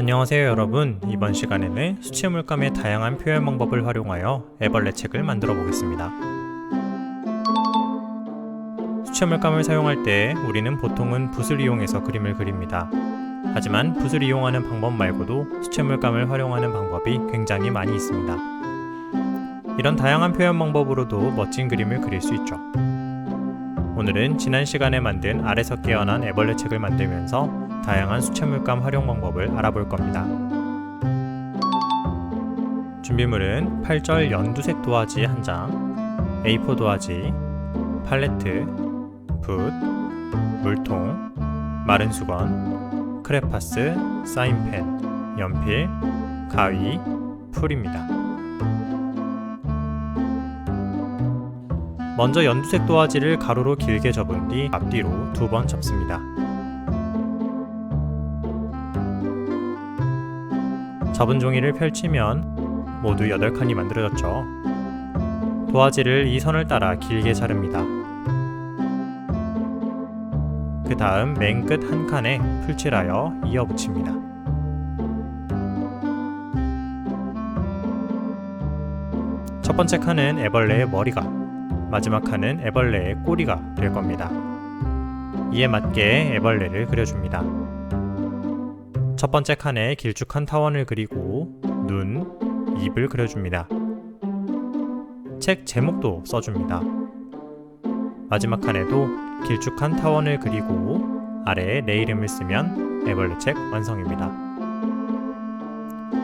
안녕하세요 여러분. 이번 시간에는 수채물감의 다양한 표현 방법을 활용하여 애벌레 책을 만들어 보겠습니다. 수채물감을 사용할 때 우리는 보통은 붓을 이용해서 그림을 그립니다. 하지만 붓을 이용하는 방법 말고도 수채물감을 활용하는 방법이 굉장히 많이 있습니다. 이런 다양한 표현 방법으로도 멋진 그림을 그릴 수 있죠. 오늘은 지난 시간에 만든 알에서 깨어난 애벌레 책을 만들면서 다양한 수채물감 활용 방법을 알아볼 겁니다. 준비물은 8절 연두색 도화지 1장, A4 도화지, 팔레트, 붓, 물통, 마른 수건, 크레파스, 사인펜, 연필, 가위, 풀입니다. 먼저 연두색 도화지를 가로로 길게 접은 뒤 앞뒤로 2번 접습니다. 접은 종이를 펼치면 모두 8칸이 만들어졌죠. 도화지를 이 선을 따라 길게 자릅니다. 그 다음 맨 끝 한 칸에 풀칠하여 이어 붙입니다. 첫 번째 칸은 애벌레의 머리가, 마지막 칸은 애벌레의 꼬리가 될 겁니다. 이에 맞게 애벌레를 그려줍니다. 첫 번째 칸에 길쭉한 타원을 그리고 눈, 입을 그려줍니다. 책 제목도 써줍니다. 마지막 칸에도 길쭉한 타원을 그리고 아래에 내 이름을 쓰면 애벌레 책 완성입니다.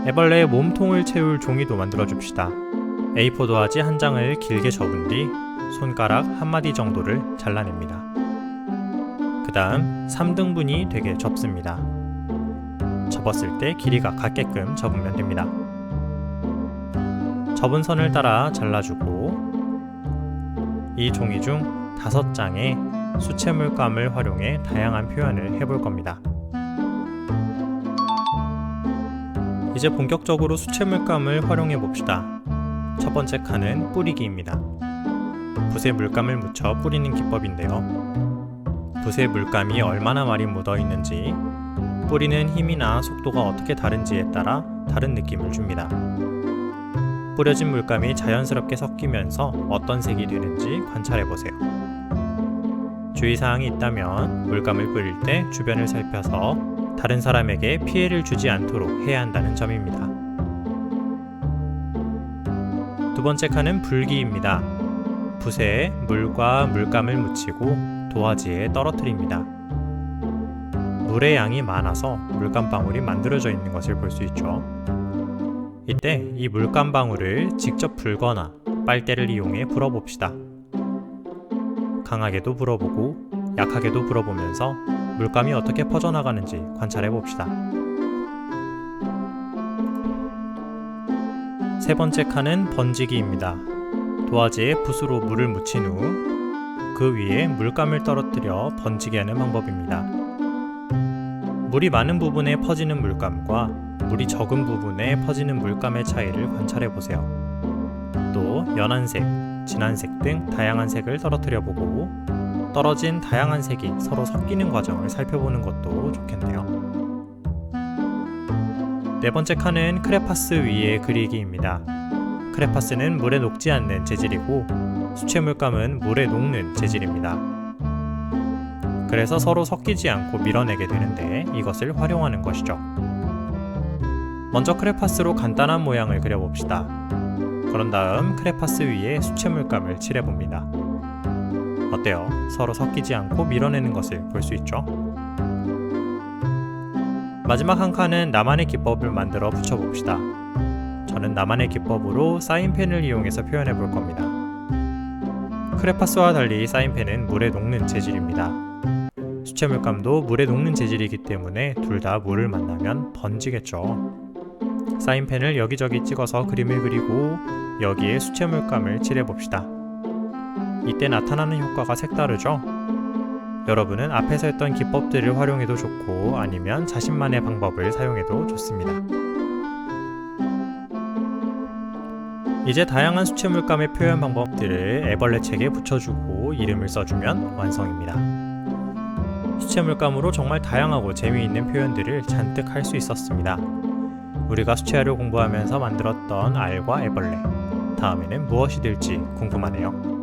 애벌레의 몸통을 채울 종이도 만들어줍시다. A4 도화지 1장을 길게 접은 뒤 손가락 1마디 정도를 잘라냅니다. 그 다음 3등분이 되게 접습니다. 접었을 때 길이가 같게끔 접으면 됩니다. 접은 선을 따라 잘라주고 이 종이 중 5장에 수채물감을 활용해 다양한 표현을 해볼 겁니다. 이제 본격적으로 수채물감을 활용해 봅시다. 첫 번째 칸은 뿌리기입니다. 붓에 물감을 묻혀 뿌리는 기법인데요. 붓에 물감이 얼마나 많이 묻어 있는지, 뿌리는 힘이나 속도가 어떻게 다른지에 따라 다른 느낌을 줍니다. 뿌려진 물감이 자연스럽게 섞이면서 어떤 색이 되는지 관찰해보세요. 주의사항이 있다면 물감을 뿌릴 때 주변을 살펴서 다른 사람에게 피해를 주지 않도록 해야 한다는 점입니다. 두 번째 칸은 불기입니다. 붓에 물과 물감을 묻히고 도화지에 떨어뜨립니다. 물의 양이 많아서 물감방울이 만들어져 있는 것을 볼 수 있죠. 이때 이 물감방울을 직접 불거나 빨대를 이용해 불어봅시다. 강하게도 불어보고 약하게도 불어보면서 물감이 어떻게 퍼져나가는지 관찰해봅시다. 세 번째 칸은 번지기입니다. 도화지에 붓으로 물을 묻힌 후 그 위에 물감을 떨어뜨려 번지게 하는 방법입니다. 물이 많은 부분에 퍼지는 물감과 물이 적은 부분에 퍼지는 물감의 차이를 관찰해보세요. 또 연한색, 진한색 등 다양한 색을 떨어뜨려보고 떨어진 다양한 색이 서로 섞이는 과정을 살펴보는 것도 좋겠네요. 네 번째 칸은 크레파스 위에 그리기입니다. 크레파스는 물에 녹지 않는 재질이고 수채물감은 물에 녹는 재질입니다. 그래서 서로 섞이지 않고 밀어내게 되는데 이것을 활용하는 것이죠. 먼저 크레파스로 간단한 모양을 그려봅시다. 그런 다음 크레파스 위에 수채물감을 칠해봅니다. 어때요? 서로 섞이지 않고 밀어내는 것을 볼 수 있죠? 마지막 한 칸은 나만의 기법을 만들어 붙여봅시다. 저는 나만의 기법으로 사인펜을 이용해서 표현해 볼 겁니다. 크레파스와 달리 사인펜은 물에 녹는 재질입니다. 수채물감도 물에 녹는 재질이기 때문에 둘 다 물을 만나면 번지겠죠. 사인펜을 여기저기 찍어서 그림을 그리고 여기에 수채물감을 칠해봅시다. 이때 나타나는 효과가 색다르죠? 여러분은 앞에서 했던 기법들을 활용해도 좋고 아니면 자신만의 방법을 사용해도 좋습니다. 이제 다양한 수채물감의 표현 방법들을 애벌레 책에 붙여주고 이름을 써주면 완성입니다. 수채 물감으로 정말 다양하고 재미있는 표현들을 잔뜩 할 수 있었습니다. 우리가 수채화를 공부하면서 만들었던 알과 애벌레, 다음에는 무엇이 될지 궁금하네요.